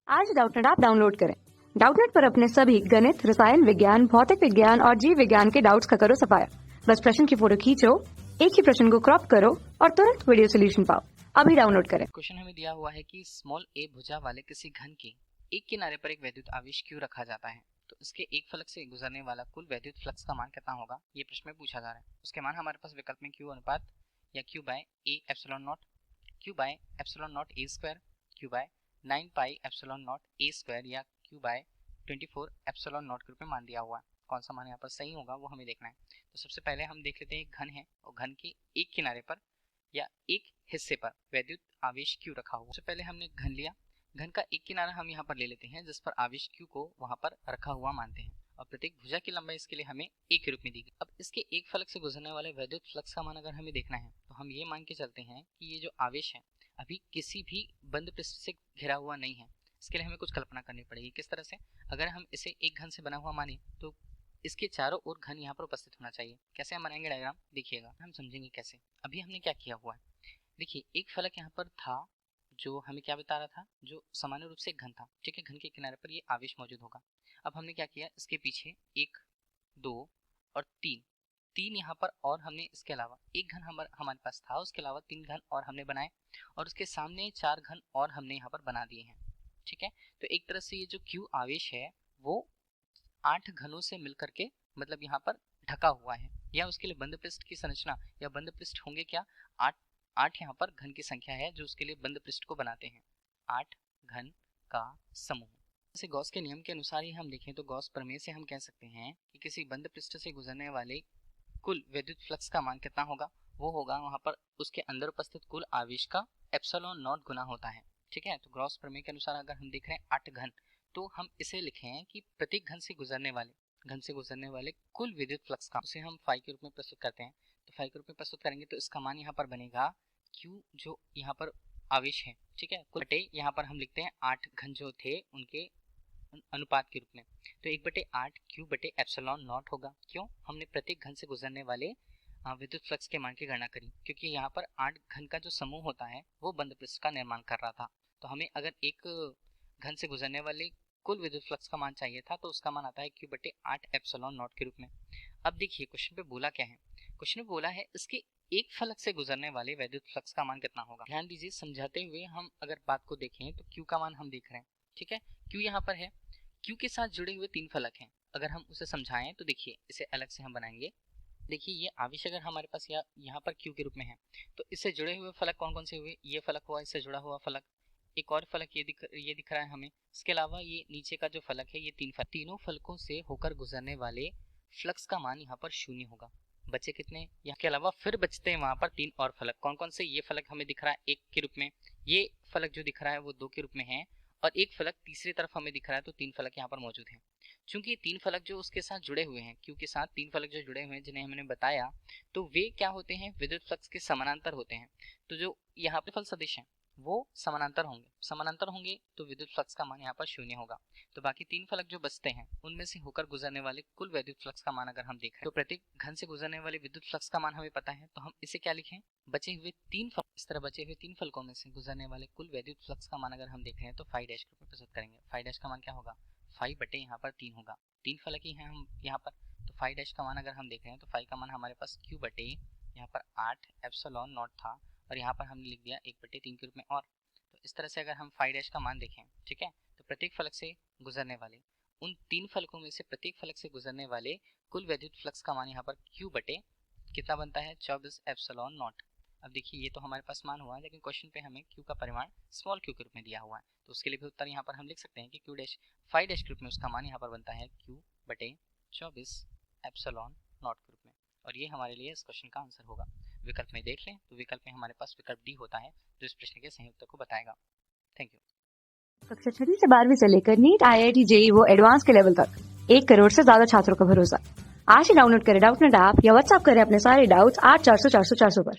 आज Doubtnut app download करें। Doubtnut पर अपने सभी गणित, रसायन विज्ञान, भौतिक विज्ञान और जीव विज्ञान के डाउट्स का करो सफाया। बस प्रश्न की फोटो खींचो, एक ही प्रश्न को क्रॉप करो और तुरंत वीडियो सोल्यूशन पाओ। अभी डाउनलोड करें। क्वेश्चन हमें दिया हुआ है कि स्मॉल ए भुजा वाले किसी घन के एक किनारे पर एक वैद्युत आवेश क्यों रखा जाता है, तो इसके एक फलक से गुजरने वाला कुल वैद्युत फ्लक्स का मान कितना होगा, ये प्रश्न में पूछा जा रहा है। उसके मान हमारे पास विकल्प में क्यू अनुपात या Q by a epsilon naught, Q by epsilon naught a square, Q by 9 pi epsilon naught a square या क्यू बाय 24 एप्सिलॉन नॉट के रूप में मान दिया हुआ है। कौन सा मान यहाँ पर सही होगा वो हमें देखना है। तो सबसे पहले हम देख लेते हैं एक घन है और घन के एक किनारे पर या एक हिस्से पर वैद्युत आवेश क्यू रखा हुआ। सबसे पहले हमने घन लिया, घन का एक किनारा हम यहाँ पर ले लेते हैं जिस पर आवेश क्यू को वहां पर रखा हुआ मानते हैं और प्रत्येक भुजा की लंबाई इसके लिए हमें ए के रूप में दी गई। अब इसके एक फलक से गुजरने वाले वैद्युत फ्लक्स का मान अगर हमें देखना है तो हम ये मान के चलते हैं कि ये जो आवेश है अभी किसी भी बंद पृष्ठ से घिरा हुआ नहीं है। इसके लिए हमें कुछ कल्पना करनी पड़ेगी। किस तरह से? अगर हम इसे एक घन से बना हुआ माने तो इसके चारों ओर घन यहाँ पर उपस्थित होना चाहिए। कैसे हम बनाएंगे डायग्राम, देखिएगा, हम समझेंगे कैसे। अभी हमने क्या किया हुआ है, देखिए एक फलक यहाँ पर था जो हमें क्या बता रहा था, जो सामान्य रूप से एक घन था, ठीक है। घन के किनारे पर ये आवेश मौजूद होगा। अब हमने क्या किया, इसके पीछे 1, 2 और 3 यहाँ पर और हमने इसके अलावा एक घन हमारे पास था, उसके अलावा 3 घन और हमने बनाए और उसके सामने 4 घन और हमने यहाँ पर बना दिए हैं, ठीक है। तो एक तरह से ये जो क्यू आवेश है वो 8 घनों से मिलकर के मतलब यहाँ पर ढका हुआ है, या उसके लिए बंद पृष्ठ की संरचना या बंद पृष्ठ होंगे क्या, 8 यहाँ पर घन की संख्या है जो उसके लिए बंद पृष्ठ को बनाते हैं, 8 घन का समूह। जैसे गॉस के नियम के अनुसार ही हम देखें तो गॉस प्रमेय से हम कह सकते हैं कि किसी बंद पृष्ठ से गुजरने वाले कुल विद्युत फ्लक्स का मान कितना होगा, वो होगा वहां पर उसके अंदर उपस्थित कुल आवेश का एप्सिलॉन नॉट गुना होता है, ठीक है। तो गॉस प्रमेय के अनुसार अगर हम देख रहे हैं 8 घन, तो हम इसे लिखें कि प्रत्येक घन से गुजरने वाले कुल विद्युत फ्लक्स का उसे हम फाई के रूप में प्रस्तुत करते हैं। तो फाई के रूप में प्रस्तुत करेंगे तो इसका मान यहाँ पर बनेगा क्यू जो यहाँ पर आवेश है, ठीक है, कुल बटे यहाँ पर हम लिखते हैं 8 घन जो थे उनके अनुपात के रूप में, तो 1/8 क्यू बटे एप्सिलॉन नॉट होगा। क्यों? हमने प्रत्येक घन से गुजरने वाले विद्युत फ्लक्स के मान की गणना करी, क्योंकि यहाँ पर 8 घन का जो समूह होता है वो बंद पृष्ठ का निर्माण कर रहा था। तो हमें अगर एक घन से गुजरने वाले कुल विद्युत फ्लक्स का मान चाहिए था तो उसका मान आता है क्यू बटे 8 एप्सिलॉन नॉट के रूप में। अब देखिए क्वेश्चन पे बोला क्या है, क्वेश्चन में बोला है इसके एक फलक से गुजरने वाले वैद्युत फ्लक्स का मान कितना होगा। ध्यान दीजिए, समझाते हुए हम अगर बात को देखें तो क्यू का मान हम देख रहे हैं, ठीक है। क्यू यहाँ पर है, क्यू के साथ जुड़े हुए 3 फलक हैं। अगर हम उसे समझाएं तो देखिए इसे अलग से हम बनाएंगे। देखिए ये आवेश अगर हमारे पास यहाँ पर क्यू के रूप में है तो इससे जुड़े हुए फलक कौन कौन से हुए, ये फलक हुआ, इससे जुड़ा हुआ फलक, एक और फलक ये दिख रहा है हमें। इसके अलावा ये नीचे का जो फलक है ये 3 फलक, तीनों फलकों से होकर गुजरने वाले फ्लक्स का मान यहाँ पर 0 होगा। बचे कितने, यहाँ के अलावा फिर बचते हैं वहां पर 3 और फलक। कौन कौन से? ये फलक हमें दिख रहा है 1 के रूप में, ये फलक जो दिख रहा है वो 2 के रूप में है और एक फलक तीसरी तरफ हमें दिख रहा है, तो 3 फलक यहाँ पर मौजूद हैं। चूंकि 3 फलक जो उसके साथ जुड़े हुए हैं, क्यू के साथ 3 फलक जो जुड़े हुए हैं जिन्हें हमने बताया, तो वे क्या होते हैं, विद्युत फ्लक्स के समानांतर होते हैं। तो जो यहाँ पे फल सदिश है वो समानांतर होंगे तो विद्युत फ्लक्स का मान यहाँ पर 0 होगा। तो बाकी 3 फलक जो बचते हैं उनमें से होकर गुजरने वाले कुल वैद्युत फ्लक्स का मान अगर हम देखें तो प्रत्येक घन से गुजरने वाले विद्युत फ्लक्स का मान हमें पता है, तो हम इसे क्या लिखें, बचे हुए 3 फलक, इस तरह बचे हुए 3 फलकों में से गुजरने वाले कुल वैद्युत फ्लक्स का मान अगर हम देख रहे हैं तो फाई डैश के रूप में प्रस्तुत करेंगे। फाई डैश का मान क्या होगा, फाई बटे यहाँ पर 3 होगा, 3 फलक ही हैं हम यहाँ पर, तो फाई डैश का मान अगर हम देख रहे हैं तो फाई का मान हमारे पास क्यू बटे यहाँ पर 8 एप्सिलॉन नॉट था और यहाँ पर हमने लिख दिया 1/3 के रूप में। और तो इस तरह से अगर हम फाई डैश का मान देखें, ठीक है, तो प्रत्येक फलक से गुजरने वाले उन 3 फलकों में से प्रत्येक फलक से गुजरने वाले कुल वैद्युत फ्लक्स का मान यहाँ पर क्यू बटे कितना बनता है, 24 एप्सिलॉन नॉट। अब देखिए ये तो हमारे पास मान हुआ है, लेकिन क्वेश्चन पे हमें क्यू का परिमाण स्मॉल क्यू के रूप में दिया हुआ है, तो उसके लिए भी उत्तर यहाँ पर हम लिख सकते हैं कि क्यू डैश फाई डैश के रूप में उसका मान यहाँ पर बनता है क्यू बटे 24 एप्सिलॉन नॉट के रूप में। और ये हमारे लिए इस क्वेश्चन का आंसर होगा। विकल्प में देख लें तो विकल्प में हमारे पास विकल्प डी होता है जो इस प्रश्न के सही उत्तर को बताएगा। Thank you. कक्षा 6 से 12वीं से लेकर नीट, IIT, JEE वो एडवांस के लेवल तक 1 करोड़ से ज्यादा छात्रों का भरोसा। आज ही डाउनलोड करें डाउटनेट ऐप या व्हाट्सएप करें अपने सारे डाउट्स 8400 400 400 पर।